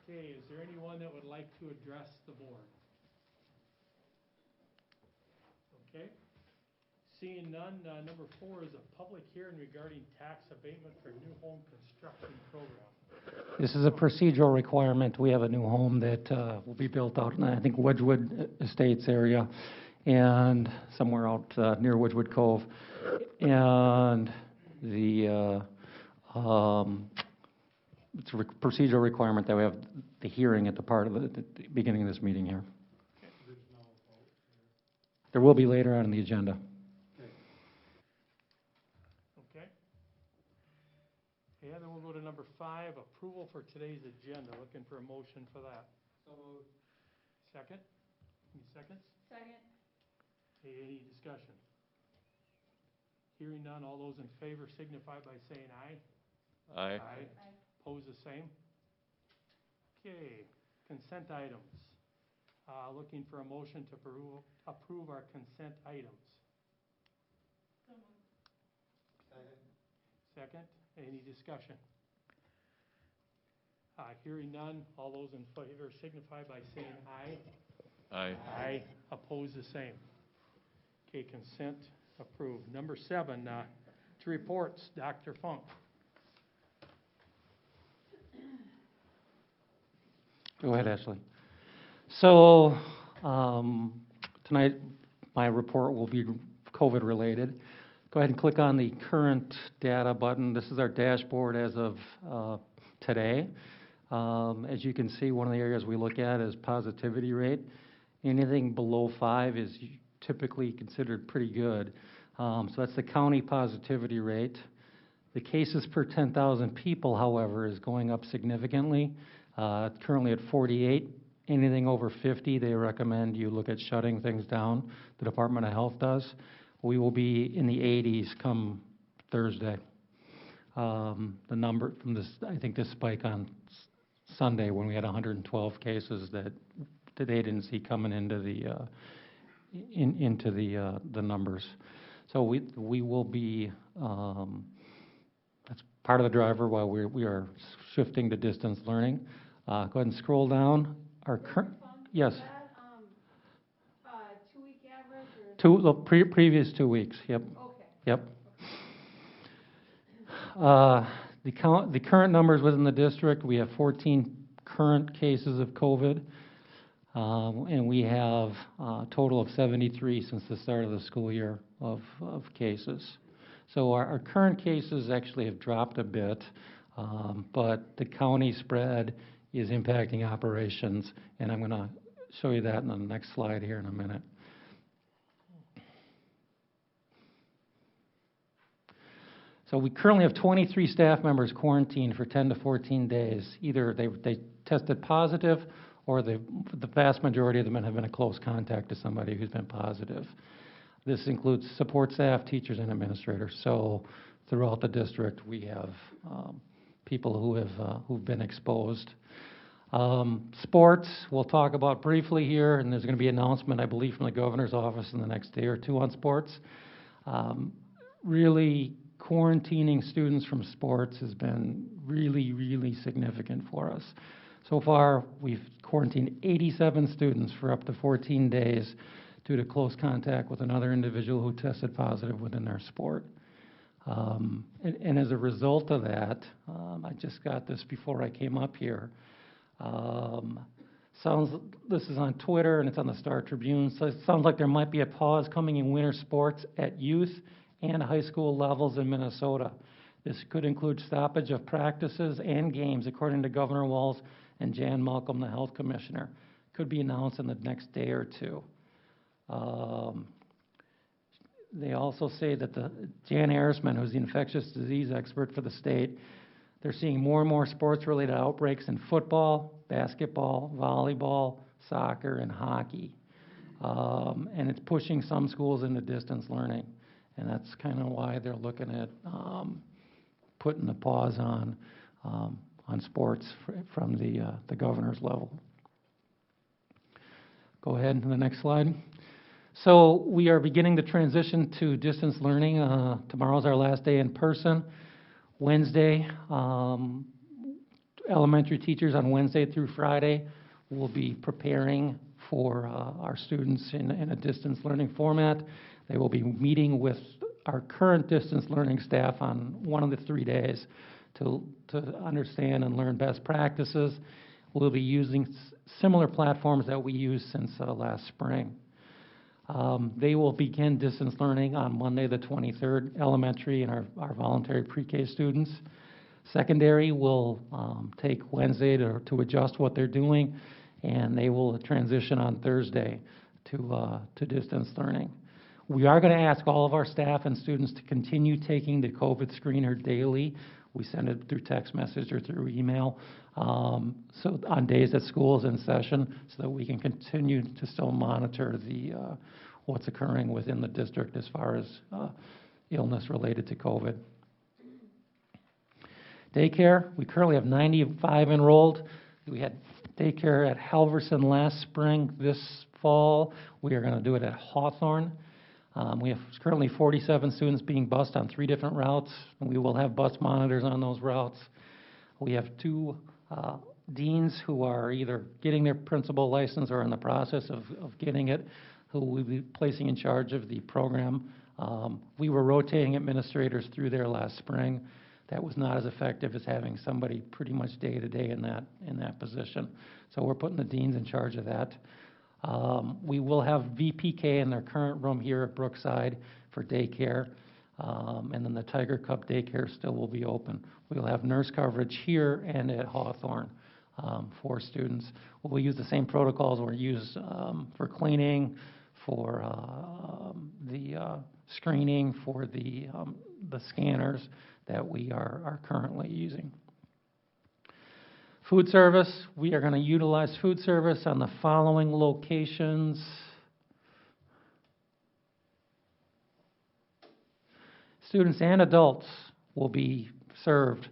Okay, is there anyone that would like to address the board? Okay. Seeing none, number 4 is a public hearing regarding tax abatement for new home construction program. This is a procedural requirement. We have a new home that will be built out in, I think, Wedgwood Estates area and somewhere out near Wedgwood Cove. And the it's a procedural requirement that we have the hearing at the part of the beginning of this meeting here. There will be later on in the agenda. Okay. And then we'll go to number 5, approval for today's agenda. Looking for a motion for that. So moved. Second? Any seconds? Second. Okay, any discussion? Hearing none, all those in favor signify by saying aye. Aye. Aye. Pose the same. Okay, consent items. Looking for a motion to approve our consent items. So moved. Second, any discussion? Hearing none, all those in favor signify by saying aye. Aye. Aye. Oppose the same. Okay, consent approved. Number 7, to reports, Dr. Funk. Go ahead, Ashley. So tonight my report will be COVID related. Go ahead and click on the current data button. This is our dashboard as of today. As you can see, one of the areas we look at is positivity rate. Anything below 5 is typically considered pretty good. So that's the county positivity rate. The cases per 10,000 people, however, is going up significantly. Currently at 48. Anything over 50, they recommend you look at shutting things down. The Department of Health does. We will be in the 80s come Thursday. The number from this, I think this spike on Sunday when we had 112 cases that they didn't see coming into the numbers. So we will be, that's part of the driver while we are shifting to distance learning. Go ahead and scroll down. Our current, yes. Is that 2-week average or? Previous 2 weeks. Yep. Okay. Yep. The current numbers within the district, we have 14 current cases of COVID, and we have a total of 73 since the start of the school year of cases. So our current cases actually have dropped a bit, but the county spread is impacting operations, and I'm going to show you that in the next slide here in a minute. So we currently have 23 staff members quarantined for 10 to 14 days. Either they tested positive, or the vast majority of them have been a close contact to somebody who's been positive. This includes support staff, teachers, and administrators. So throughout the district, we have people who've been exposed. Sports, we'll talk about briefly here, and there's going to be an announcement, I believe, from the governor's office in the next day or two on sports. Really, quarantining students from sports has been really, really significant for us. So far, we've quarantined 87 students for up to 14 days due to close contact with another individual who tested positive within their sport. And as a result of that, I just got this before I came up here. This is on Twitter and it's on the Star Tribune. So it sounds like there might be a pause coming in winter sports at youth and high school levels in Minnesota. This could include stoppage of practices and games, according to Governor Walz and Jan Malcolm, the health commissioner. Could be announced in the next day or two. They also say that Jan Arisman, who's the infectious disease expert for the state, they're seeing more and more sports-related outbreaks in football, basketball, volleyball, soccer, and hockey. And it's pushing some schools into distance learning. And that's kind of why they're looking at putting the pause on sports from the governor's level. Go ahead to the next slide. So we are beginning to transition to distance learning. Tomorrow's our last day in person. Wednesday, elementary teachers on Wednesday through Friday will be preparing for our students in a distance learning format. They will be meeting with our current distance learning staff on one of the 3 days to understand and learn best practices. We'll be using similar platforms that we used since last spring. They will begin distance learning on Monday the 23rd, elementary and our voluntary pre-K students. Secondary will take Wednesday to adjust what they're doing, and they will transition on Thursday to distance learning. We are going to ask all of our staff and students to continue taking the COVID screener daily. We send it through text message or through email, so on days that school is in session, so that we can continue to still monitor what's occurring within the district as far as illness related to COVID. Daycare, we currently have 95 enrolled. We had daycare at Halverson last spring. This fall, we are going to do it at Hawthorne. We have currently 47 students being bused on 3 different routes, and we will have bus monitors on those routes. We have 2 deans who are either getting their principal license or in the process of getting it, who will be placing in charge of the program. We were rotating administrators through there last spring. That was not as effective as having somebody pretty much day to day in that position. So we're putting the deans in charge of that. We will have VPK in their current room here at Brookside for daycare, and then the Tiger Cup daycare still will be open. We'll have nurse coverage here and at Hawthorne for students. We'll use the same protocols we're used for cleaning, for the screening, for the scanners that we are currently using. Food service, we are going to utilize food service on the following locations. Students and adults will be served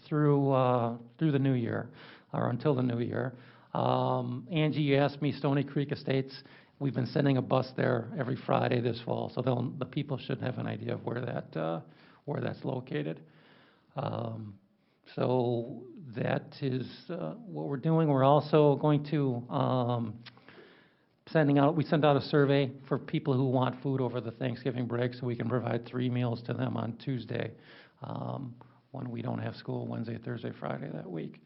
through the new year, or until the new year. Angie, you asked me, Stony Creek Estates, we've been sending a bus there every Friday this fall, so the people should have an idea of where that's located. So that is what we're doing. We're also going to we sent out a survey for people who want food over the Thanksgiving break, so we can provide 3 meals to them on Tuesday when we don't have school, Wednesday, Thursday, Friday that week.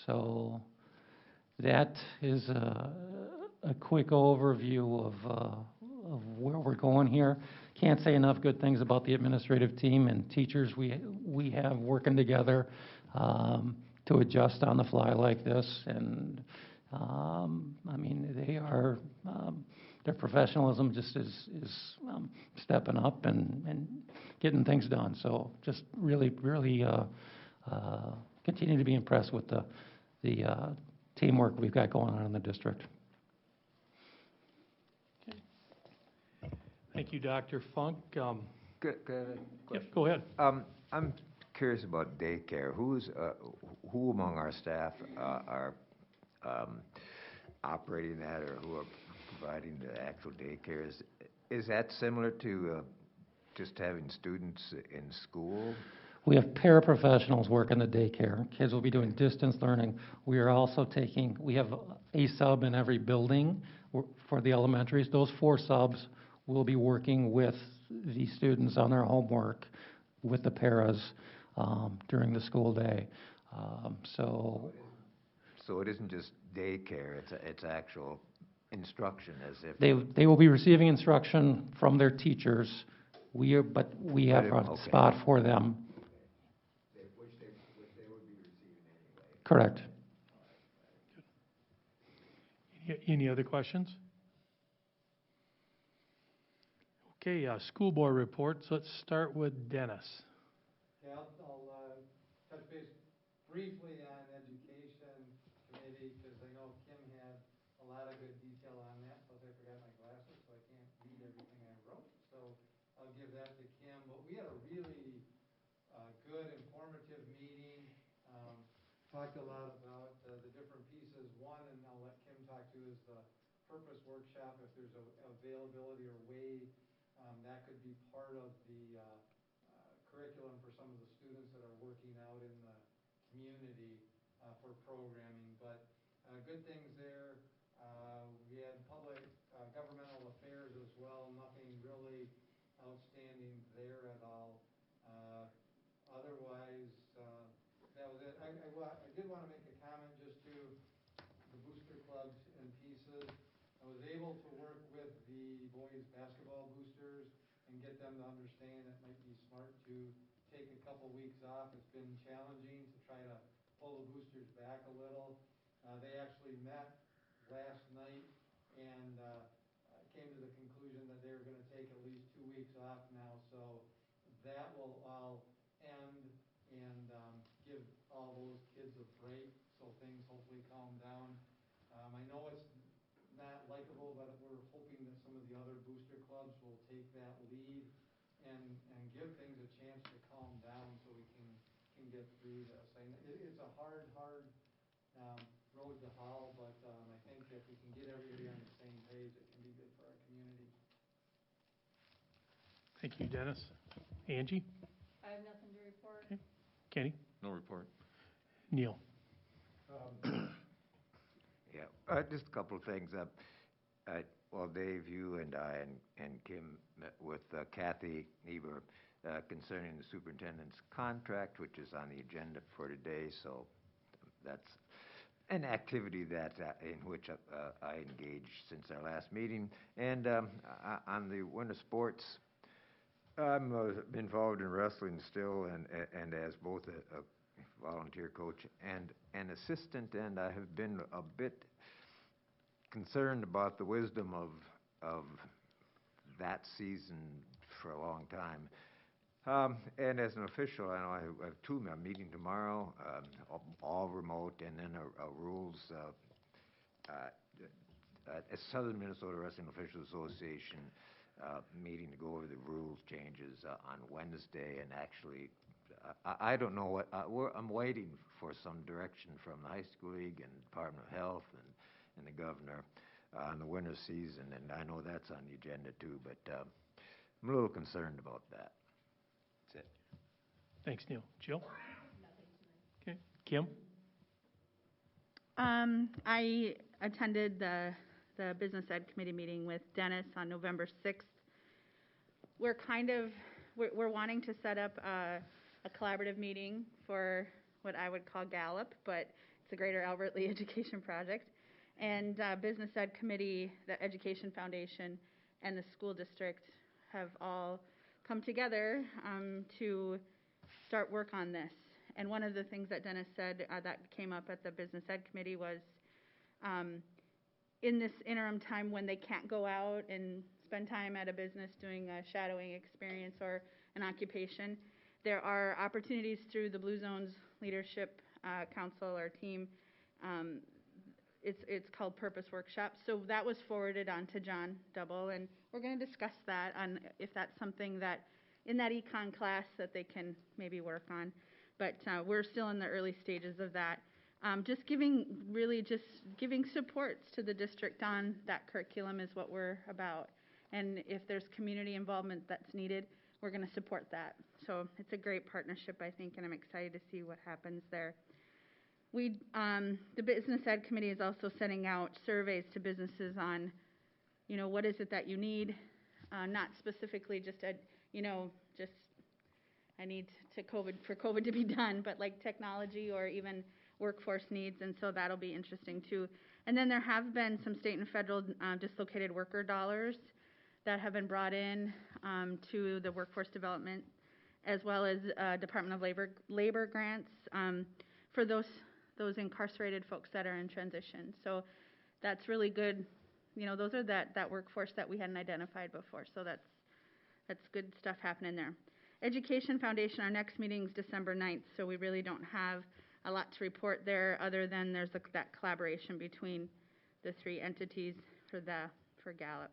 So that is a quick overview of where we're going here. Can't say enough good things about the administrative team and teachers we have working together to adjust on the fly like this. And I mean, their professionalism just is stepping up and getting things done. So just really continue to be impressed with the teamwork we've got going on in the district. Thank you, Dr. Funk. Could I have a question? Yep, go ahead. I'm curious about daycare. Who among our staff are operating that, or who are providing the actual daycare? Is that similar to just having students in school? We have paraprofessionals working the daycare. Kids will be doing distance learning. We have a sub in every building for the elementaries. Those 4 subs will be working with the students on their homework with the paras during the school day. So it isn't just daycare, it's actual instruction as if... They will be receiving instruction from their teachers, but we have a spot for them. Which they would be receiving anyway. Correct. Any other questions? Okay, school board reports. Let's start with Dennis. Okay, I'll touch base briefly on education committee, because I know Kim had a lot of good detail on that, plus I forgot my glasses, so I can't read everything I wrote, so I'll give that to Kim. But we had a really good, informative meeting. Talked a lot about the different pieces. One, and I'll let Kim talk to, is the purpose workshop, if there's availability or way that could be part of the curriculum for some of the students that are working out in the community. for programming. But good things there. We had public governmental affairs as well. Nothing really outstanding there at all. Otherwise, that was it. I did want to make a comment just to the booster clubs and pieces. I was able to work with the boys basketball boosters and get them to understand it might be smart to take a couple weeks off. It's been challenging to try to pull the boosters back a little. They actually met last night and came to the conclusion that they were going to take at least 2 weeks off now. So that will all end and give all those kids a break so things hopefully calm down. I know it's not likable, but we're hoping that some of the other booster clubs will take that lead and give things a chance to calm down so we can get through this. It's a hard road to haul, but I think if we can get everybody on the same page, it can be good for our community. Thank you, Dennis. Angie? I have nothing to report. Okay. Kenny? No report. Neil? Yeah, just a couple of things. Well, Dave, you and I and Kim met with Kathy Eber concerning the superintendent's contract, which is on the agenda for today. So that's an activity that in which I engaged since our last meeting. And on the winter sports, I'm involved in wrestling still, and as both a volunteer coach and an assistant, and I have been a bit concerned about the wisdom of that season for a long time. And as an official, I know I have I'm meeting tomorrow, all remote, and then a rules, a Southern Minnesota Wrestling Officials Association meeting to go over the rules changes on Wednesday, and actually, I don't know what, I'm waiting for some direction from the High School League and Department of Health and the governor on the winter season, and I know that's on the agenda too, but I'm a little concerned about that. That's it. Thanks, Neil. Jill? Nothing tonight. Okay. Kim? I attended the Business Ed Committee meeting with Dennis on November 6th. We're wanting to set up a collaborative meeting for what I would call Gallup, but it's a Greater Albert Lee Education Project. And Business Ed Committee, the Education Foundation, and the school district have all come together to start work on this. And one of the things that Dennis said that came up at the Business Ed Committee was in this interim time when they can't go out and spend time at a business doing a shadowing experience or an occupation, there are opportunities through the Blue Zones Leadership Council or team. It's called Purpose Workshops. So that was forwarded on to John Double, and we're going to discuss that on if that's something that in that econ class that they can maybe work on. But we're still in the early stages of that. Just giving supports to the district on that curriculum is what we're about. And if there's community involvement that's needed, we're going to support that. So it's a great partnership, I think, and I'm excited to see what happens there. The Business Ed Committee is also sending out surveys to businesses on, what is it that you need, not specifically just I need for COVID to be done, but like technology or even workforce needs, and so that'll be interesting too. And then there have been some state and federal dislocated worker dollars that have been brought in to the workforce development, as well as Department of Labor grants for those incarcerated folks that are in transition. So that's really good. Those are that workforce that we hadn't identified before. So that's good stuff happening there. Education Foundation, our next meeting is December 9th, so we really don't have a lot to report there other than there's that collaboration between the three entities for Gallup.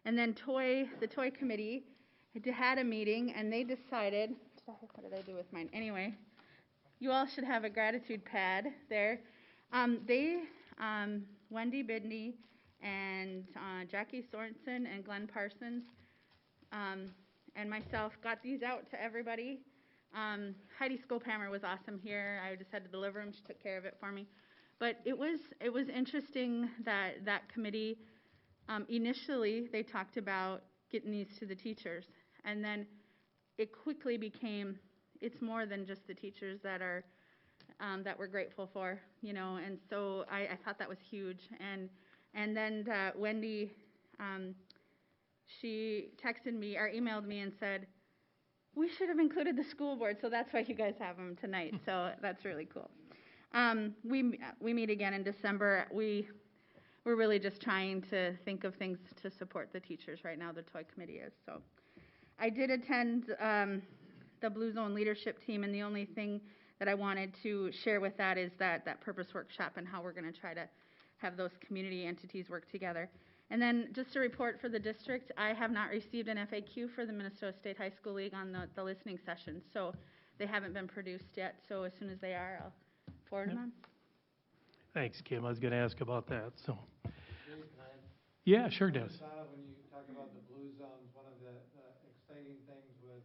And then the Toy Committee had a meeting, and they decided, what did I do with mine? Anyway, you all should have a gratitude pad there. Wendy Bidney and Jackie Sorensen and Glenn Parsons and myself got these out to everybody Heidi Skolpammer was awesome here. I just had to deliver him. She took care of it for me. But it was interesting that that committee, initially, they talked about getting these to the teachers. And then it quickly became, it's more than just the teachers that are, that we're grateful for, you know. And so I thought that was huge. And then Wendy, she texted me or emailed me and said, we should have included the school board, so that's why you guys have them tonight. So that's really cool. We meet again in December. We're really just trying to think of things to support the teachers right now. The toy committee is. So I did attend the Blue Zone leadership team, and the only thing that I wanted to share with that is that purpose workshop and how we're going to try to have those community entities work together. And then just a report for the district, I have not received an FAQ for the Minnesota State High School League on the listening sessions, so they haven't been produced yet. So as soon as they are, I'll forward them on. Thanks, Kim. I was going to ask about that, so. Dave, can I- Yeah, sure, Dennis. When you talk about the blue zones, one of the exciting things with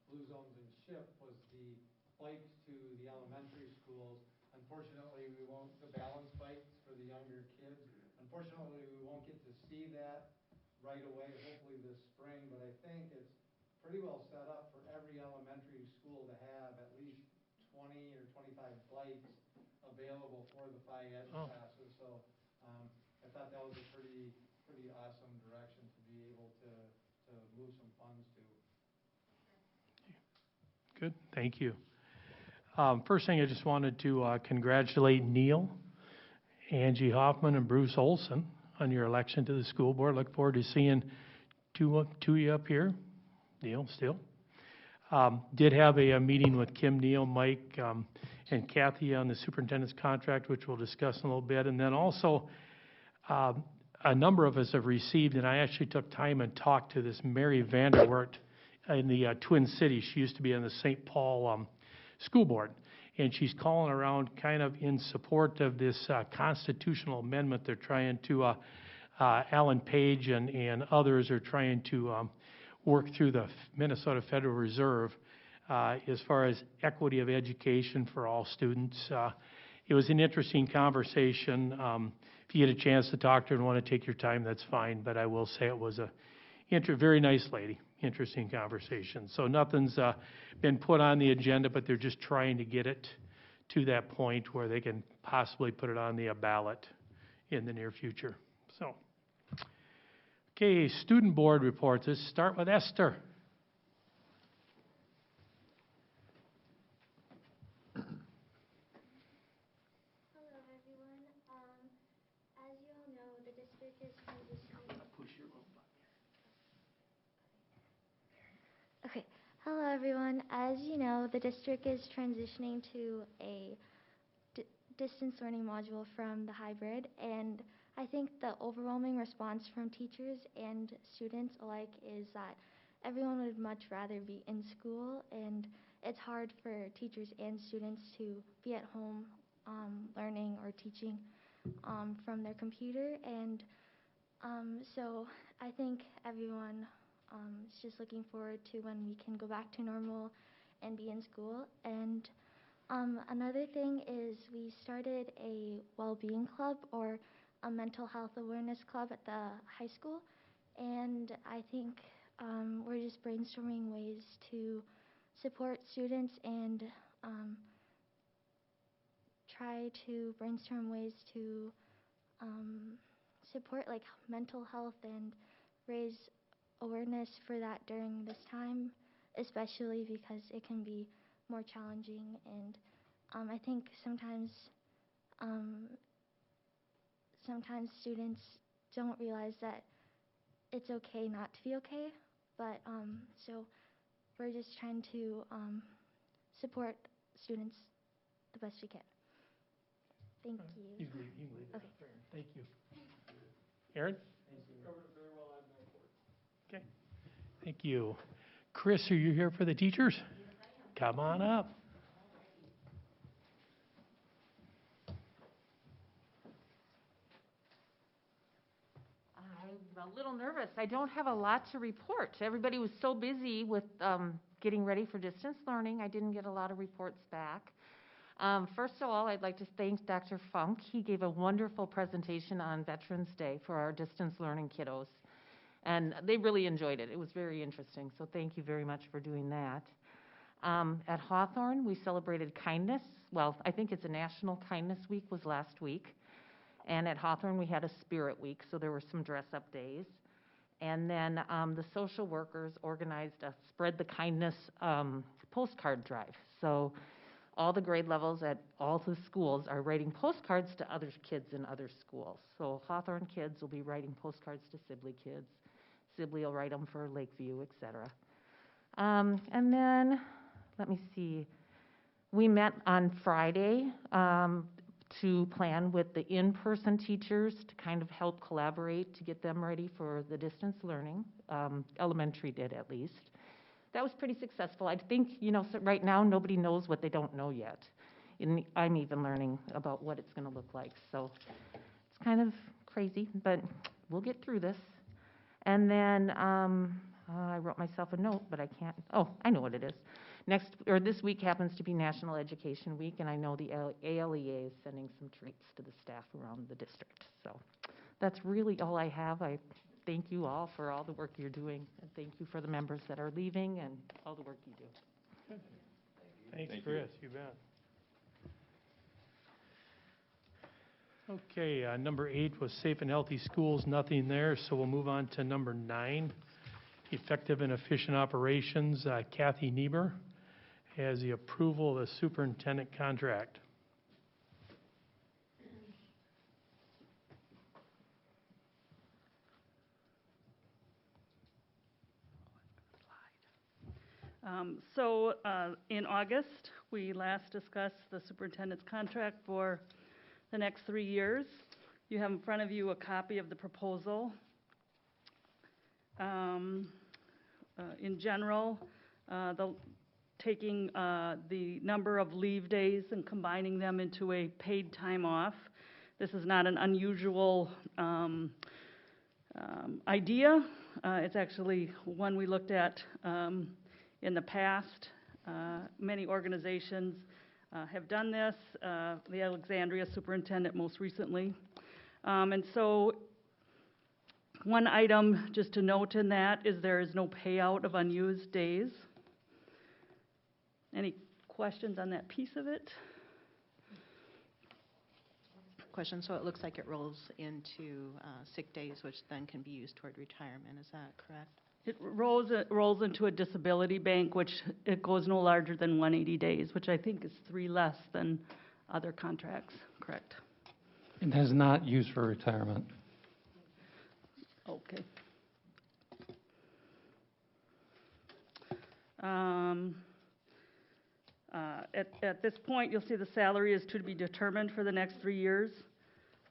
blue zones and SHIP was the bikes to the elementary schools. Unfortunately, the balance bikes for the younger kids. Unfortunately, we won't get to see that right away, hopefully this spring, but I think it's pretty well set up for every elementary school to have at least 20 or 25 bikes available for the Phi Ed classes. So I thought that was a pretty awesome direction to be able to move some funds to. Good, thank you. First thing, I just wanted to congratulate Neil, Angie Hoffman, and Bruce Olson on your election to the school board. Look forward to seeing two of you up here. Neil, still. Did have a meeting with Kim, Neil, Mike, and Kathy on the superintendent's contract, which we'll discuss in a little bit. And then also, a number of us have received, and I actually took time and talked to this Mary Vanderwert in the Twin Cities. She used to be on the St. Paul school board, and she's calling around kind of in support of this constitutional amendment they're trying to, Alan Page and others are trying to work through the Minnesota Federal Reserve as far as equity of education for all students. It was an interesting conversation. If you get a chance to talk to her and want to take your time, that's fine, but I will say it was a very nice lady. Interesting conversation. So nothing's been put on the agenda, but they're just trying to get it to that point where they can possibly put it on the ballot in the near future. So, okay, student board reports. Let's start with Esther. Hello, everyone. As you all know, the district is transitioning. Push your little button. Okay. Hello, everyone. As you know, the district is transitioning to a distance learning module from the hybrid, and I think the overwhelming response from teachers and students alike is that everyone would much rather be in school, and it's hard for teachers and students to be at home learning or teaching from their computer, and so I think everyone is just looking forward to when we can go back to normal and be in school. And another thing is we started a well-being club or a mental health awareness club at the high school, and I think we're just brainstorming ways to support students and try to brainstorm ways to support like mental health and raise awareness for that during this time, especially because it can be more challenging, and I think sometimes students don't realize that it's okay not to be okay, but so we're just trying to support students the best we can. Thank you. You can leave that Okay. up there. Thank you. Aaron? Covered it very well on my report. Okay. Thank you. Chris, are you here for the teachers? Come on up. I a little nervous. I don't have a lot to report. Everybody was so busy with getting ready for distance learning. I didn't get a lot of reports back. First of all, I'd like to thank Dr. Funk. He gave a wonderful presentation on Veterans Day for our distance learning kiddos. And they really enjoyed it. It was very interesting. So thank you very much for doing that. At Hawthorne, we celebrated kindness. Well, I think it's a National Kindness Week was last week. And at Hawthorne, we had a Spirit Week, so there were some dress-up days. And then the social workers organized a Spread the Kindness postcard drive. So all the grade levels at all the schools are writing postcards to other kids in other schools. So Hawthorne kids will be writing postcards to Sibley kids. Sibley will write them for Lakeview, et cetera. And then, let me see, we met on Friday to plan with the in-person teachers to kind of help collaborate to get them ready for the distance learning. Elementary did at least. That was pretty successful. I think, so right now nobody knows what they don't know yet. And I'm even learning about what it's going to look like. So it's kind of crazy, but we'll get through this. And then I wrote myself a note, but I can't. Oh, I know what it is. This week happens to be National Education Week, and I know the ALEA is sending some treats to the staff around the district. So that's really all I have. I thank you all for all the work you're doing, and thank you for the members that are leaving and all the work you do. Thanks, Chris. You bet. Okay, number 8 was safe and healthy schools, nothing there, so we'll move on to number 9, effective and efficient operations. Kathy Nieber has the approval of the superintendent contract. In August, we last discussed the superintendent's contract for the next 3 years. You have in front of you a copy of the proposal. In general, taking the number of leave days and combining them into a paid time off. This is not an unusual idea. It's actually one we looked at in the past. Many organizations have done this, the Alexandria superintendent most recently. And so one item just to note in that is there is no payout of unused days. Any questions on that piece of it? Question, so it looks like it rolls into sick days, which then can be used toward retirement, is that correct? It rolls into a disability bank, which it goes no larger than 180 days, which I think is 3 less than other contracts, correct? It has not used for retirement. Okay. At this point, you'll see the salary is to be determined for the next 3 years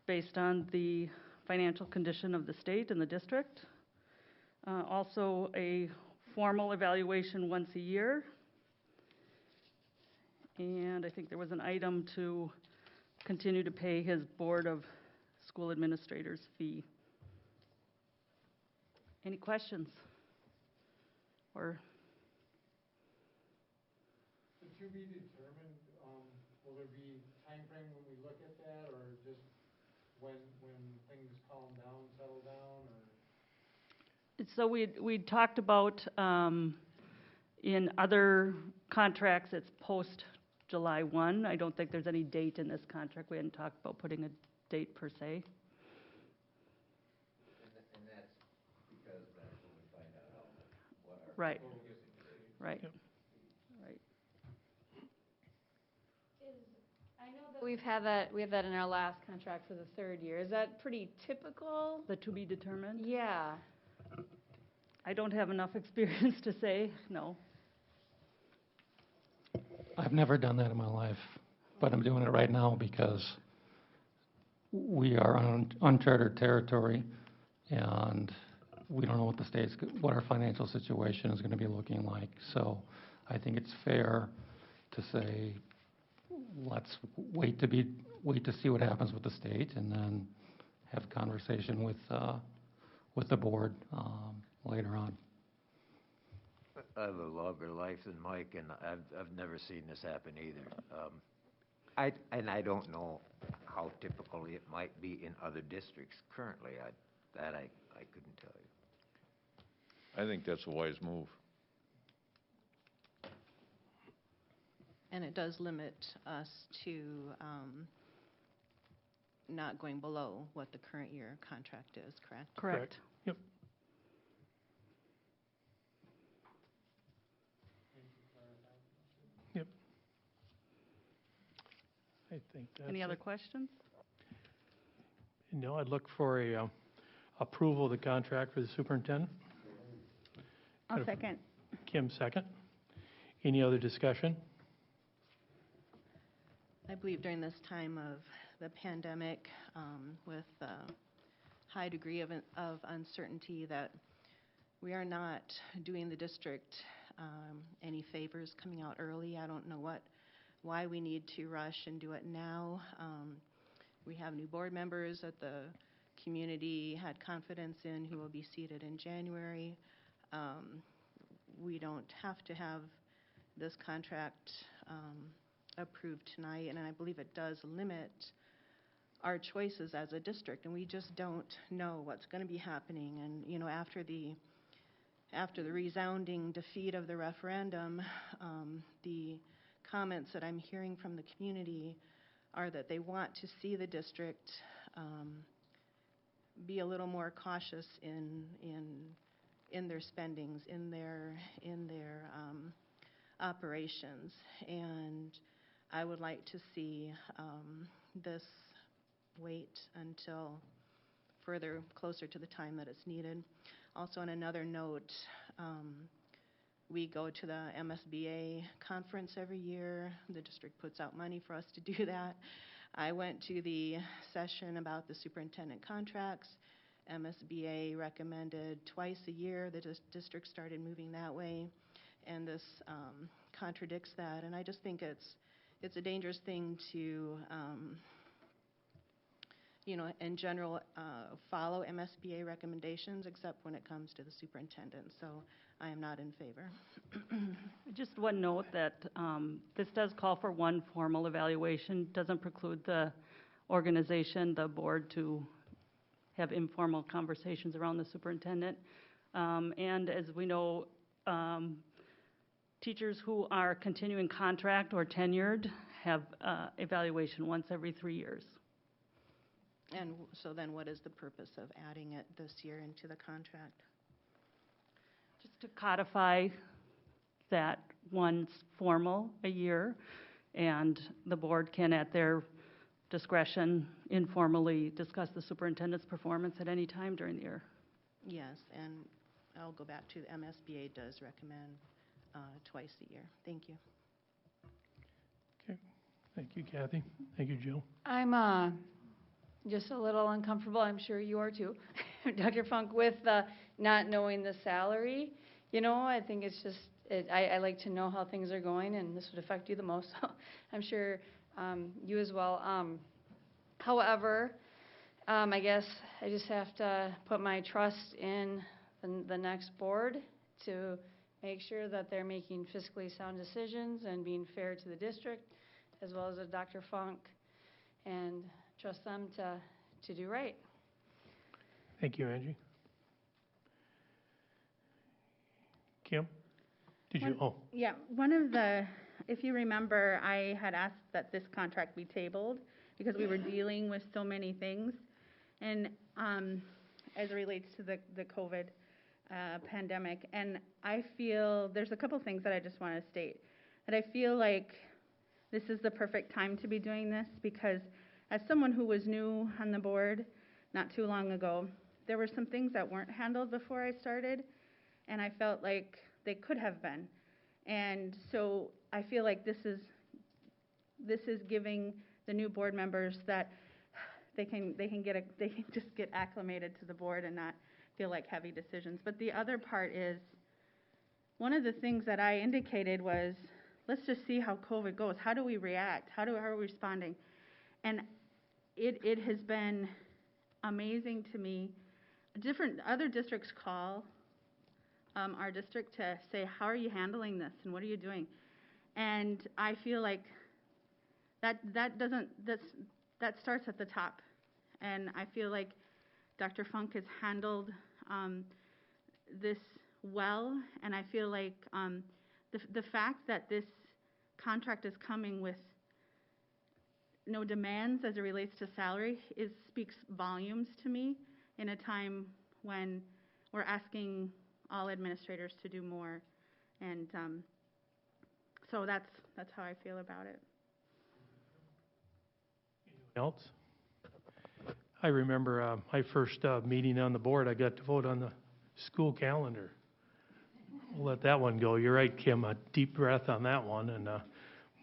based on the financial condition of the state and the district. Also, a formal evaluation once a year. And I think there was an item to continue to pay his Board of School Administrators fee. Any questions? Or? To be determined, will there be time frame when we look at that, or just when things calm down, settle down, or? So we talked about in other contracts, it's post July 1. I don't think there's any date in this contract. We hadn't talked about putting a date per se. And that's because that's when we find out what our Right. total usage is. Right. Yep. Right. I know that we have that in our last contract for the 3rd year. Is that pretty typical? The to be determined? Yeah. I don't have enough experience to say, no. I've never done that in my life, but I'm doing it right now because we are on uncharted territory, and we don't know what our financial situation is going to be looking like. So I think it's fair to say, let's wait to see what happens with the state, and then have a conversation with with the board later on. I have a longer life than Mike, and I've never seen this happen either. I don't know how typical it might be in other districts currently. I couldn't tell you. I think that's a wise move. And it does limit us to not going below what the current year contract is, correct? Correct. Yep. Yep. I think that's Any other it. questions? No, I'd look for a approval of the contract for the superintendent. I'll second. Kim, second. Any other discussion? I believe during this time of the pandemic, with a high degree of uncertainty, that we are not doing the district any favors coming out early. I don't know why we need to rush and do it now. We have new board members that the community had confidence in who will be seated in January. We don't have to have this contract approved tonight, and I believe it does limit our choices as a district, and we just don't know what's going to be happening. And you know, after the resounding defeat of the referendum, the comments that I'm hearing from the community are that they want to see the district be a little more cautious in their spendings, in their operations. And I would like to see this wait until closer to the time that it's needed. Also, on another note, we go to the MSBA conference every year. The district puts out money for us to do that. I went to the session about the superintendent contracts. MSBA recommended twice a year. The district started moving that way, and this contradicts that. And I just think it's a dangerous thing to, in general, follow MSBA recommendations, except when it comes to the superintendent. So I am not in favor. Just one note that this does call for one formal evaluation, doesn't preclude the organization, the board, to have informal conversations around the superintendent. And as we know, teachers who are continuing contract or tenured have evaluation once every 3 years. And so then what is the purpose of adding it this year into the contract? Just to codify that one's formal a year, and the board can, at their discretion, informally discuss the superintendent's performance at any time during the year. Yes, and I'll go back to the MSBA does recommend twice a year. Thank you. Okay. Thank you, Kathy. Thank you, Jill. I'm just a little uncomfortable, I'm sure you are too, Dr. Funk, with not knowing the salary. I think it's just, I like to know how things are going, and this would affect you the most, so I'm sure you as well. However, I guess I just have to put my trust in the next board to make sure that they're making fiscally sound decisions and being fair to the district, as well as Dr. Funk, and trust them to do right. Thank you, Angie. Kim? Did you? Yeah, if you remember, I had asked that this contract be tabled because we were dealing with so many things. And as it relates to the COVID pandemic. And I feel there's a couple things that I just want to state. That I feel like this is the perfect time to be doing this, because as someone who was new on the board not too long ago, there were some things that weren't handled before I started, and I felt like they could have been. And so I feel like this is giving the new board members that they can just get acclimated to the board and not feel like heavy decisions. But the other part is, one of the things that I indicated was, let's just see how COVID goes. How do we react? How are we responding? And it has been amazing to me other districts call our district to say, how are you handling this and what are you doing? And I feel like that starts at the top. And I feel like Dr. Funk has handled this well, and I feel like the fact that this contract is coming with no demands as it relates to salary speaks volumes to me in a time when we're asking all administrators to do more. And so that's how I feel about it. Else? I remember my first meeting on the board, I got to vote on the school calendar. We'll let that one go. You're right, Kim, a deep breath on that one and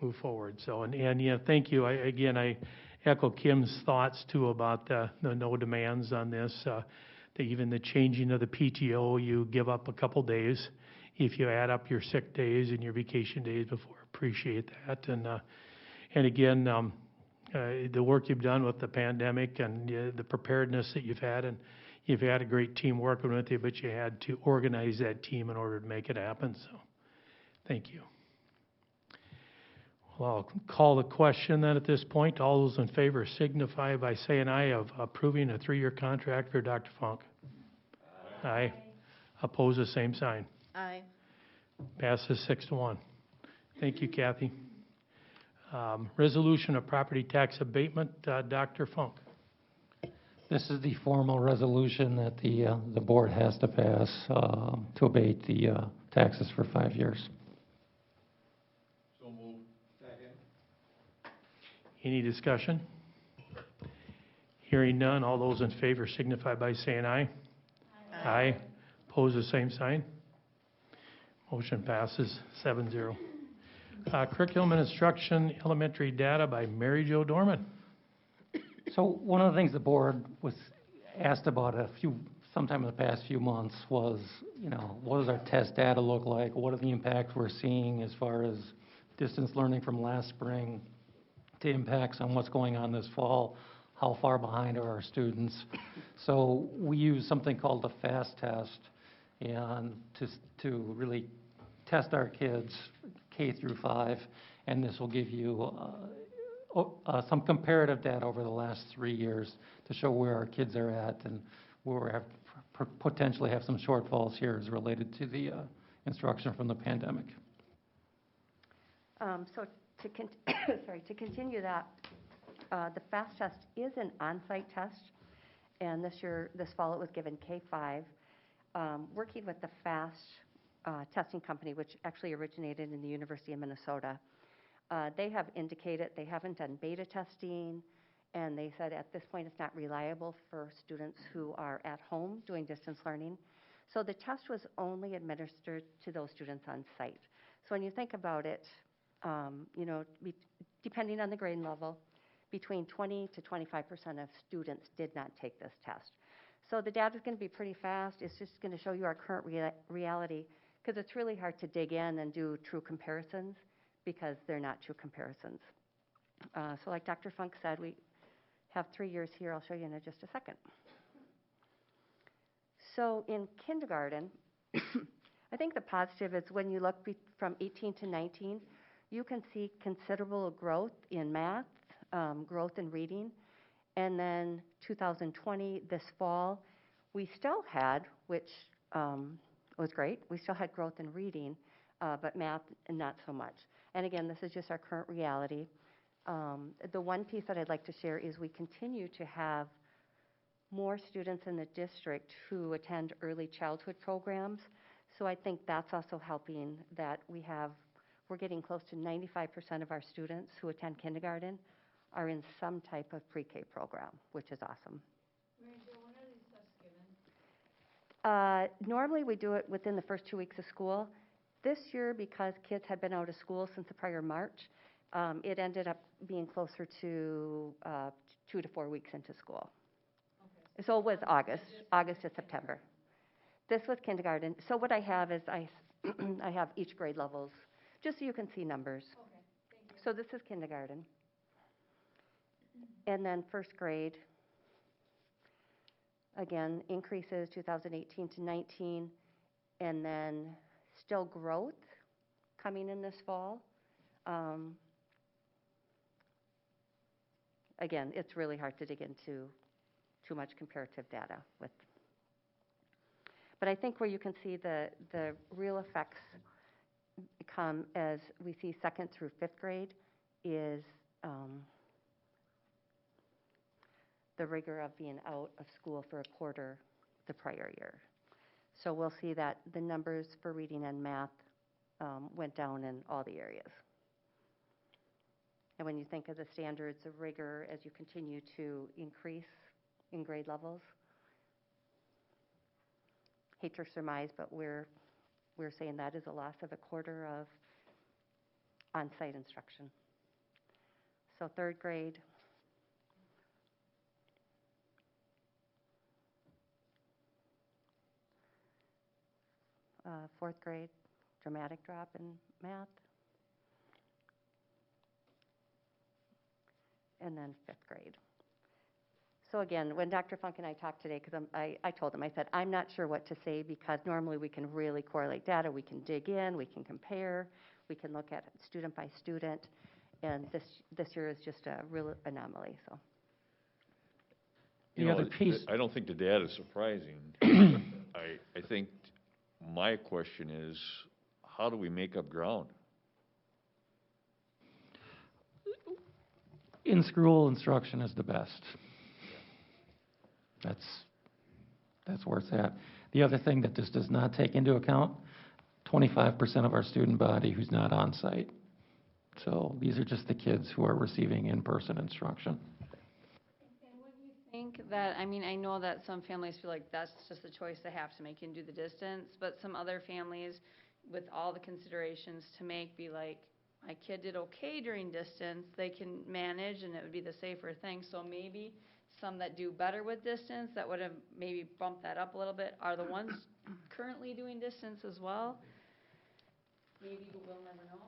move forward. So, and yeah, thank you. I echo Kim's thoughts too about the no demands on this. Even the changing of the PTO, you give up a couple days if you add up your sick days and your vacation days before. Appreciate that. And again, the work you've done with the pandemic and the preparedness that you've had, and you've had a great team working with you, but you had to organize that team in order to make it happen. So, thank you. Well, I'll call the question then at this point. All those in favor signify by saying aye of approving a 3-year contract for Dr. Funk. Aye. Oppose the same sign. Aye. Passes 6-1. Thank you, Kathy. Resolution of property tax abatement, Dr. Funk. This is the formal resolution that the board has to pass to abate the taxes for 5 years. So moved. Second. Any discussion? Hearing none, all those in favor signify by saying aye. Aye. Pose the same sign. Motion passes 7-0. Curriculum and Instruction Elementary Data by Mary Jo Dorman. So one of the things the board was asked about sometime in the past few months was, what does our test data look like? What are the impacts we're seeing as far as distance learning from last spring to impacts on what's going on this fall? How far behind are our students? So we use something called the FAST test and to really test our kids K through 5, and this will give you some comparative data over the last 3 years to show where our kids are at and where we have potentially have some shortfalls here as related to the instruction from the pandemic. So to continue that, the FAST test is an on-site test, and this fall it was given K-5. Working with the FAST testing company, which actually originated in the University of Minnesota, they have indicated they haven't done beta testing, and they said at this point it's not reliable for students who are at home doing distance learning. So the test was only administered to those students on site. So when you think about it, depending on the grade level, between 20 to 25% of students did not take this test. So the data is going to be pretty fast. It's just going to show you our current reality, because it's really hard to dig in and do true comparisons because they're not true comparisons. So like Dr. Funk said, we have 3 years here. I'll show you in just a second. So in kindergarten, I think the positive is when you look from 18 to 19, you can see considerable growth in math, growth in reading. And then 2020, this fall, we still had, which was great, we still had growth in reading, but math not so much. And again, this is just our current reality. The one piece that I'd like to share is we continue to have more students in the district who attend early childhood programs. So I think that's also helping that we're getting close to 95% of our students who attend kindergarten are in some type of pre-K program, which is awesome. Mary Jo, when are these tests given? Normally we do it within the first 2 weeks of school. This year, because kids had been out of school since the prior March, it ended up being closer to 2 to 4 weeks into school. Okay. So it was August to September. This was kindergarten. So what I have is I have each grade levels, just so you can see numbers. Okay, thank you. So this is kindergarten. And then first grade, Again, increases 2018 to 19, and then still growth coming in this fall. Again, it's really hard to dig into too much comparative data with. But I think where you can see the real effects come as we see 2nd through 5th grade is the rigor of being out of school for a quarter the prior year. So we'll see that the numbers for reading and math went down in all the areas. And when you think of the standards of rigor as you continue to increase in grade levels, hate to surmise, but we're saying that is a loss of a quarter of on-site instruction. So 3rd grade, fourth grade, dramatic drop in math, and then 5th grade. So again, when Dr. Funk and I talked today, because I told him, I said, I'm not sure what to say because normally we can really correlate data, we can dig in, we can compare, we can look at student by student, and this year is just a real anomaly, so. The other piece. I don't think the data is surprising. I think my question is, how do we make up ground? In-school instruction is the best. That's where it's at. The other thing that this does not take into account, 25% of our student body who's not on site. So these are just the kids who are receiving in-person instruction. And what do you think that, I mean, I know that some families feel like that's just a choice they have to make and do the distance, but some other families, with all the considerations to make, be like, my kid did okay during distance, they can manage and it would be the safer thing. So maybe some that do better with distance, that would have maybe bumped that up a little bit, are the ones currently doing distance as well. Maybe, but we'll never know.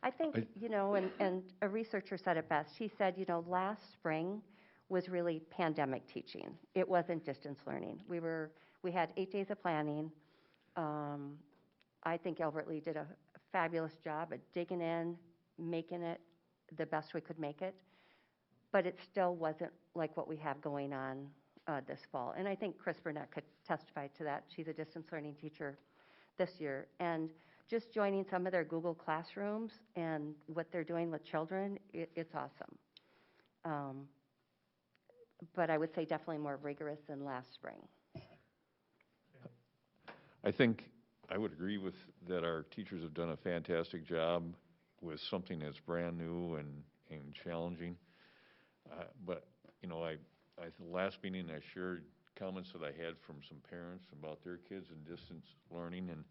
I think, you know, and a researcher said it best. He said, you know, last spring was really pandemic teaching. It wasn't distance learning. We had 8 days of planning. I think Albert Lee did a fabulous job at digging in, making it the best we could make it. But it still wasn't like what we have going on this fall. And I think Chris Burnett could testify to that. She's a distance learning teacher this year. And just joining some of their Google Classrooms and what they're doing with children, it's awesome. But I would say definitely more rigorous than last spring. I think I would agree with that our teachers have done a fantastic job with something that's brand new and challenging. But, you know, the last meeting I shared comments that I had from some parents about their kids in distance learning, and,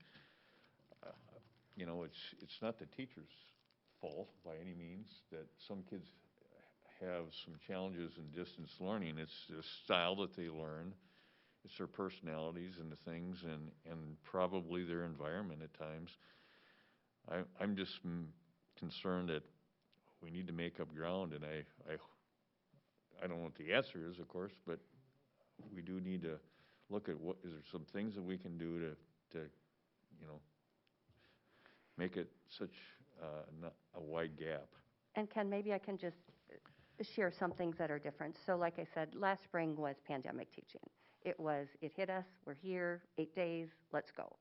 you know, it's not the teacher's fault by any means that some kids have some challenges in distance learning. It's the style that they learn. It's their personalities and the things, and probably their environment at times. I'm just concerned that we need to make up ground, and I don't know what the answer is, of course, but we do need to look at what is there some things that we can do to you know, make it such not a wide gap. And Ken, maybe I can just share some things that are different. So like I said, last spring was pandemic teaching. It hit us, we're here, 8 days, let's go.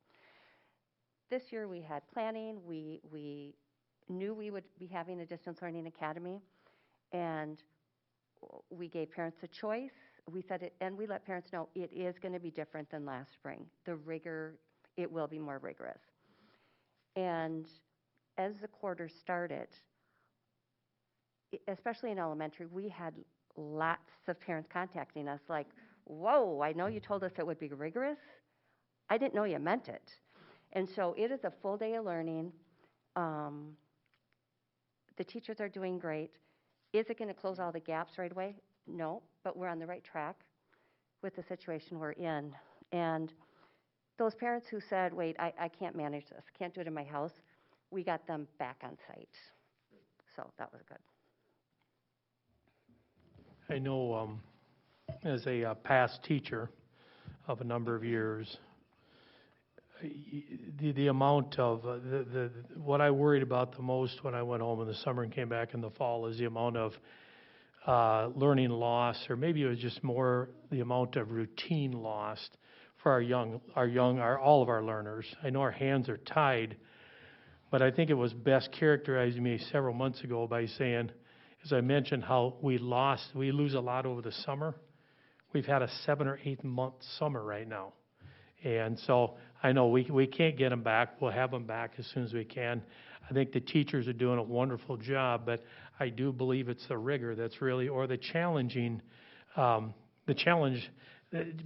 This year we had planning, we knew we would be having a distance learning academy, and we gave parents a choice. We said it, and we let parents know it is going to be different than last spring. The rigor, it will be more rigorous. And as the quarter started, especially in elementary, we had lots of parents contacting us like, whoa, I know you told us it would be rigorous. I didn't know you meant it. And so it is a full day of learning. The teachers are doing great. Is it going to close all the gaps right away? No, but we're on the right track with the situation we're in. And those parents who said, wait, I can't manage this, can't do it in my house, we got them back on site. So that was good. I know as a past teacher of a number of years, the amount of, what I worried about the most when I went home in the summer and came back in the fall is the amount of learning loss, or maybe it was just more the amount of routine lost for all of our learners. I know our hands are tied, but I think it was best characterized to me several months ago by saying, as I mentioned, how we lose a lot over the summer. We've had a 7 or 8 month summer right now. And so I know we can't get them back. We'll have them back as soon as we can. I think the teachers are doing a wonderful job, but I do believe it's the rigor that's really, or the challenge,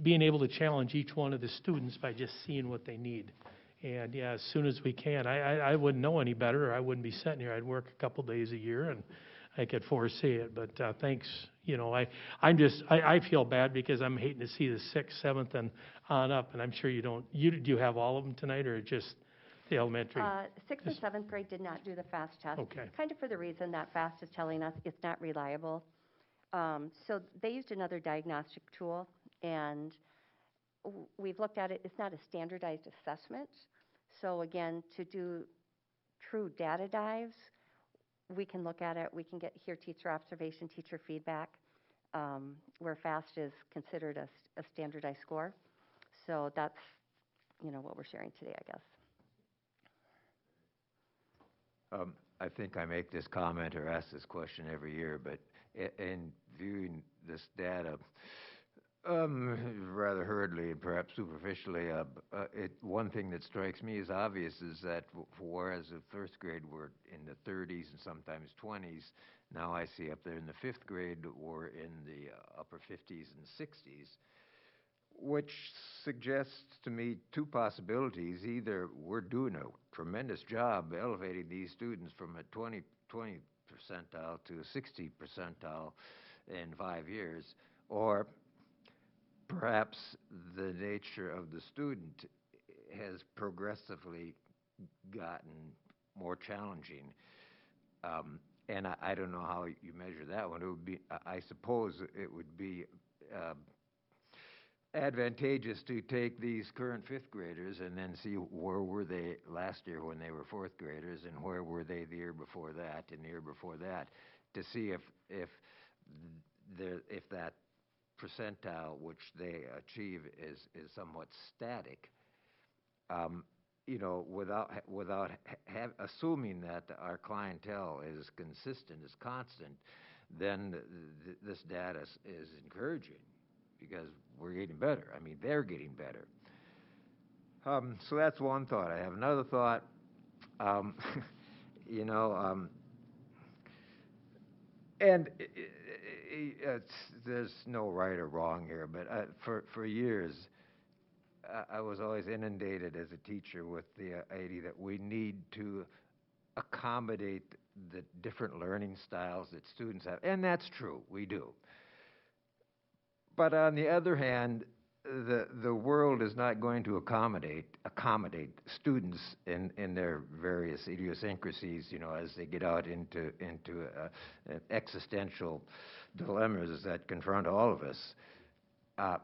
being able to challenge each one of the students by just seeing what they need. And yeah, as soon as we can. I wouldn't know any better, or I wouldn't be sitting here. I'd work a couple days a year, and I could foresee it. But thanks. You know, I feel bad because I'm hating to see the 6th, 7th, and on up. And I'm sure you don't. Do you have all of them tonight, or just the elementary? 6th and 7th grade did not do the FAST test. Okay. Kind of for the reason that FAST is telling us it's not reliable. So they used another diagnostic tool, and we've looked at it. It's not a standardized assessment. So again, to do true data dives, we can look at it. We can hear teacher observation, teacher feedback, where FAST is considered a standardized score. So that's, what we're sharing today, I guess. I think I make this comment or ask this question every year, but in viewing this data, rather hurriedly and perhaps superficially, one thing that strikes me as obvious is that whereas the first grade we're in the 30s and sometimes 20s, now I see up there in the 5th grade we're in the upper 50s and 60s, which suggests to me two possibilities. Either we're doing a tremendous job elevating these students from a 20 percentile to a 60 percentile in 5 years, or perhaps the nature of the student has progressively gotten more challenging. And I don't know how you measure that one. It would be, I suppose it would be advantageous to take these current 5th graders and then see where were they last year when they were 4th graders, and where were they the year before that and the year before that, to see if that percentile which they achieve is somewhat static. Without assuming that our clientele is consistent, is constant, then this data is encouraging because we're getting better. I mean, they're getting better. So that's one thought. I have another thought. And there's no right or wrong here, but for years, I was always inundated as a teacher with the idea that we need to accommodate the different learning styles that students have, and that's true, we do. But on the other hand, the world is not going to accommodate students in their various idiosyncrasies, as they get out into existential dilemmas that confront all of us.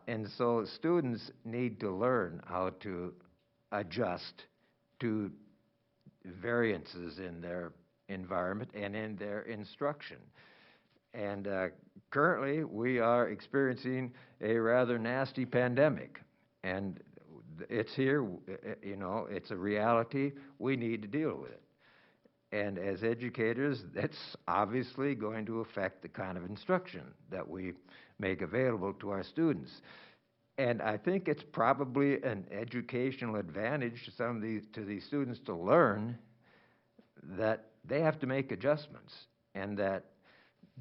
And so students need to learn how to adjust to variances in their environment and in their instruction. And currently, we are experiencing a rather nasty pandemic. And it's here, it's a reality. We need to deal with it. And as educators, that's obviously going to affect the kind of instruction that we make available to our students. And I think it's probably an educational advantage to these students to learn that they have to make adjustments, and that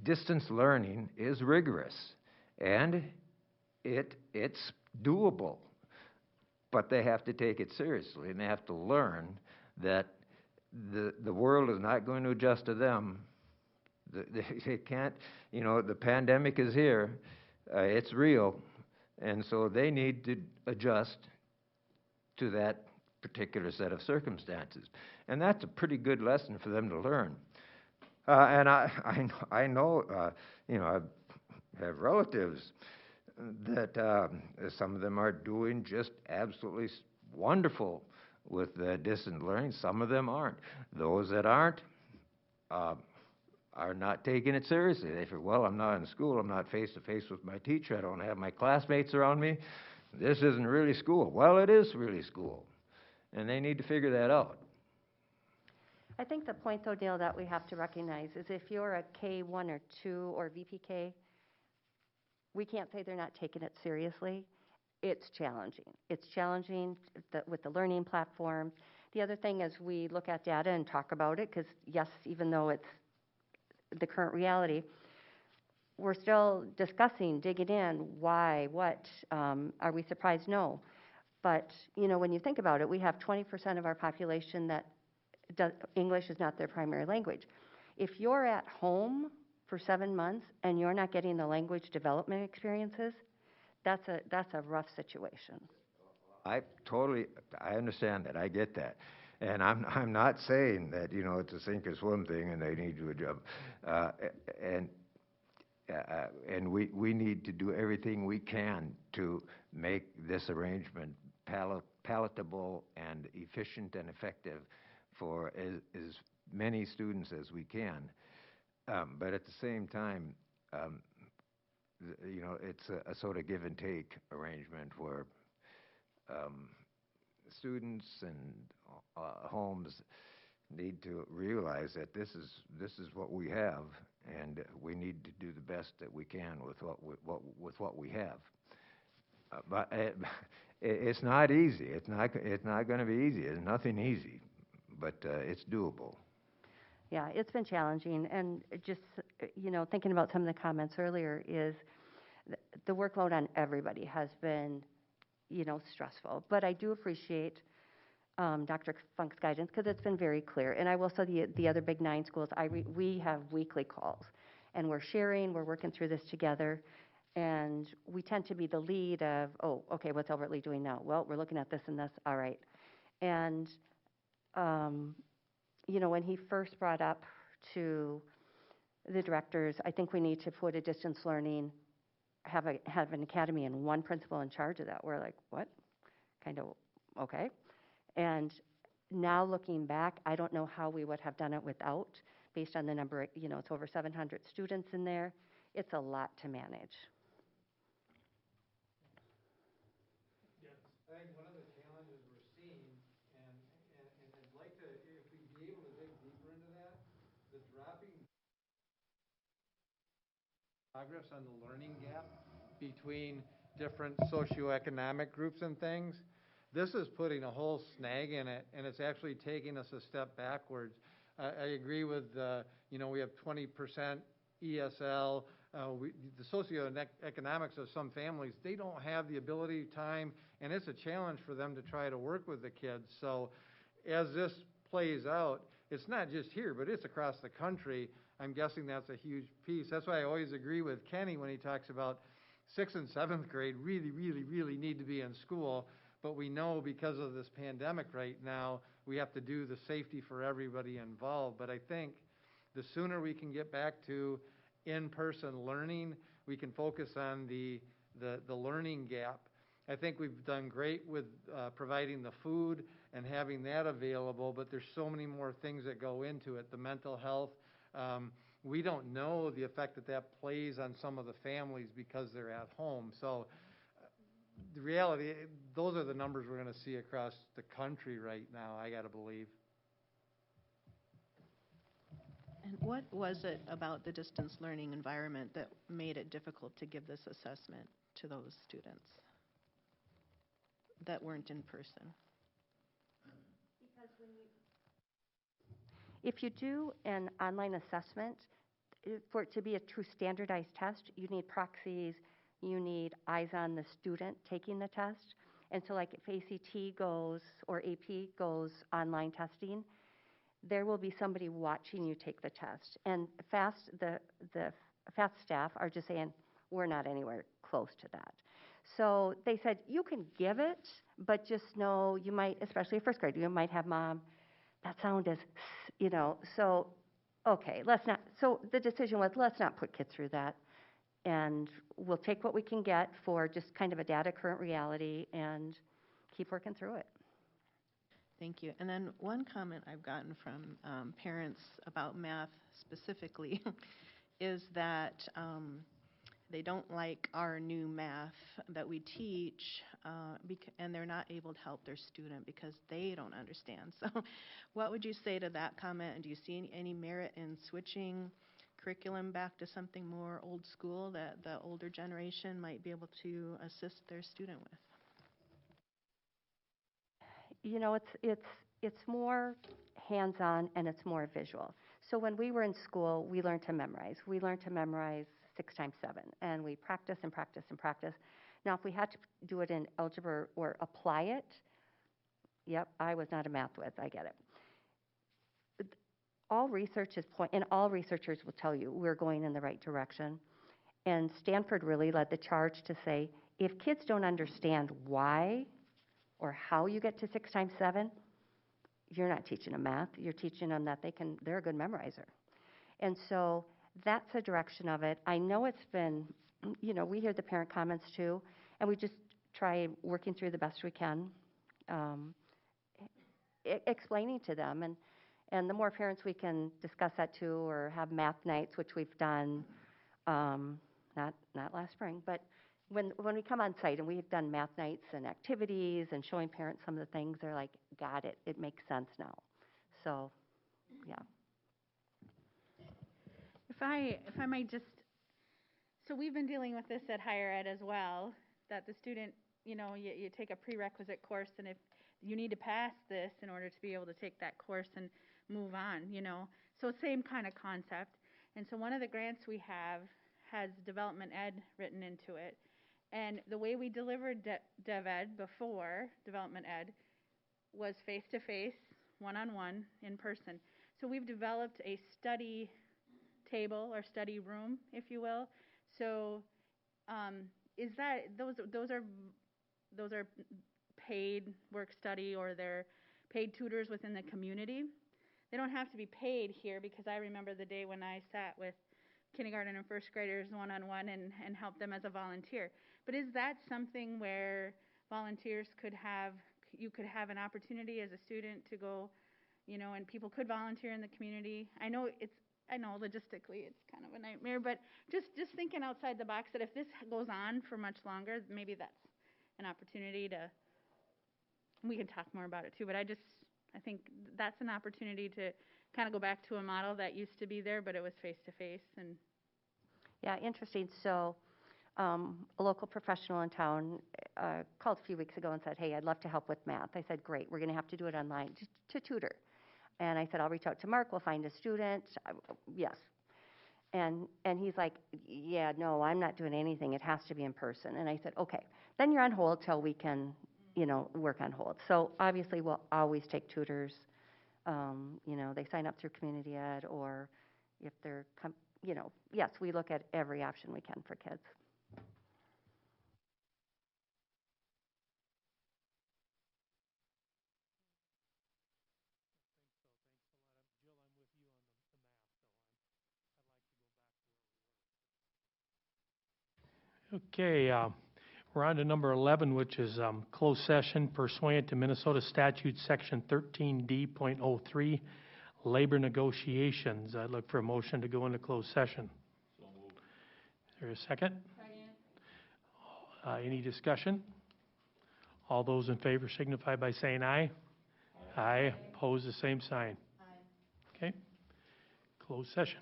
distance learning is rigorous, and it's doable. But they have to take it seriously, and they have to learn that the world is not going to adjust to them. They can't, the pandemic is here, it's real, and so they need to adjust to that particular set of circumstances. And that's a pretty good lesson for them to learn. And I know, I have relatives that some of them are doing just absolutely wonderful with distant learning. Some of them aren't. Those that aren't are not taking it seriously. They feel, well, I'm not in school. I'm not face to face with my teacher. I don't have my classmates around me. This isn't really school. Well, it is really school, and they need to figure that out. I think the point, though, Neil, that we have to recognize is if you're a K1 or 2 or VPK, we can't say they're not taking it seriously. It's challenging. It's challenging with the learning platforms. The other thing is we look at data and talk about it because, yes, even though it's the current reality, we're still discussing, digging in, why, what, are we surprised? No. But, you know, when you think about it, we have 20% of our population that English is not their primary language. If you're at home for 7 months and you're not getting the language development experiences, that's a rough situation. I understand that. I get that. And I'm not saying that, you know, it's a sink or swim thing and they need to jump. And we need to do everything we can to make this arrangement palatable and efficient and effective for as many students as we can. But at the same time, you know, it's a sort of give and take arrangement where students and homes need to realize that this is what we have, and we need to do the best that we can with what we have. But it's not easy. It's not going to be easy. There's nothing easy, but it's doable. Yeah, it's been challenging, and just, you know, thinking about some of the comments earlier is the workload on everybody has been, you know, stressful. But I do appreciate Dr. Funk's guidance because it's been very clear. And I will say the other big 9 schools, we have weekly calls, and we're sharing, we're working through this together, and we tend to be the lead of, oh, okay, what's Overtley doing now? Well, we're looking at this and this, all right. And, you know, when he first brought up to the directors, I think we need to put a distance learning, have an academy and one principal in charge of that. We're like, what? Kind of, okay. And now looking back, I don't know how we would have done it without, based on the number, you know, it's over 700 students in there. It's a lot to manage. I think one of the challenges we're seeing, and I'd like to, if we'd be able to dig deeper into that, the dropping progress on the learning gap between different socioeconomic groups and things. This is putting a whole snag in it, and it's actually taking us a step backwards. I agree with, you know, we have 20% ESL. The socioeconomics of some families, they don't have the ability, time, and it's a challenge for them to try to work with the kids. So as this plays out, it's not just here, but it's across the country. I'm guessing that's a huge piece. That's why I always agree with Kenny when he talks about 6th and 7th grade really need to be in school. But we know because of this pandemic right now, we have to do the safety for everybody involved. But I think the sooner we can get back to in-person learning, we can focus on the learning gap. I think we've done great with providing the food and having that available, but there's so many more things that go into it. The mental health, we don't know the effect that plays on some of the families because they're at home. So the reality, those are the numbers we're going to see across the country right now, I got to believe. And what was it about the distance learning environment that made it difficult to give this assessment to those students that weren't in person? Because if you do an online assessment, for it to be a true standardized test, you need proxies, you need eyes on the student taking the test. And so like if ACT goes or AP goes online testing, there will be somebody watching you take the test. And the FAST staff are just saying, we're not anywhere close to that. So they said, you can give it, but just know you might, especially a 1st grade, you might have mom, that sound is, you know, so, okay, let's not, so the decision was, let's not put kids through that. And we'll take what we can get for just kind of a data current reality and keep working through it. Thank you. And then one comment I've gotten from parents about math specifically is that they don't like our new math that we teach, and they're not able to help their student because they don't understand. So what would you say to that comment? And do you see any merit in switching curriculum back to something more old school that the older generation might be able to assist their student with? You know, it's more hands-on and it's more visual. So when we were in school, we learned to memorize. We learned to memorize 6 times 7, and we practice and practice and practice. Now, if we had to do it in algebra or apply it, yep, I was not a math whiz, I get it. All research is and all researchers will tell you we're going in the right direction. And Stanford really led the charge to say, if kids don't understand why or how you get to 6 times 7, you're not teaching them math. You're teaching them that they're a good memorizer. And so that's the direction of it. I know it's been, we hear the parent comments too, and we just try working through the best we can, explaining to them. And the more parents we can discuss that to, or have math nights, which we've done, not last spring, but when we come on site and we've done math nights and activities and showing parents some of the things, they're like, got it, it makes sense now. So, yeah. If I might just, so we've been dealing with this at higher ed as well, that the student, you take a prerequisite course, and if you need to pass this in order to be able to take that course and move on, So same kind of concept. And so one of the grants we have has development ed written into it. And the way we delivered dev ed before, development ed, was face-to-face, one-on-one, in person. So we've developed a study table or study room, if you will. So is that, those are paid work study, or they're paid tutors within the community. They don't have to be paid here, because I remember the day when I sat with kindergarten and first graders one-on-one and helped them as a volunteer. But is that something where volunteers you could have an opportunity as a student to go, and people could volunteer in the community? I know logistically it's kind of a nightmare, but just thinking outside the box, that if this goes on for much longer, maybe that's an opportunity we can talk more about it too, but I think that's an opportunity to kind of go back to a model that used to be there, but it was face-to-face. And yeah, interesting. So a local professional in town called a few weeks ago and said, hey, I'd love to help with math. I said, great, we're going to have to do it online to tutor. And I said, I'll reach out to Mark, we'll find a student. Yes. And he's like, yeah, no, I'm not doing anything. It has to be in person. And I said, okay, then you're on hold till we can, work on hold. So obviously we'll always take tutors. They sign up through community ed, or if they're, yes, we look at every option we can for kids. Okay, we're on to number 11, which is closed session pursuant to Minnesota Statute Section 13D.03, labor negotiations. I'd look for a motion to go into closed session. So moved. Is there a second? Any discussion? All those in favor signify by saying aye. Aye. Opposed, the same sign. Aye. Okay. Closed session.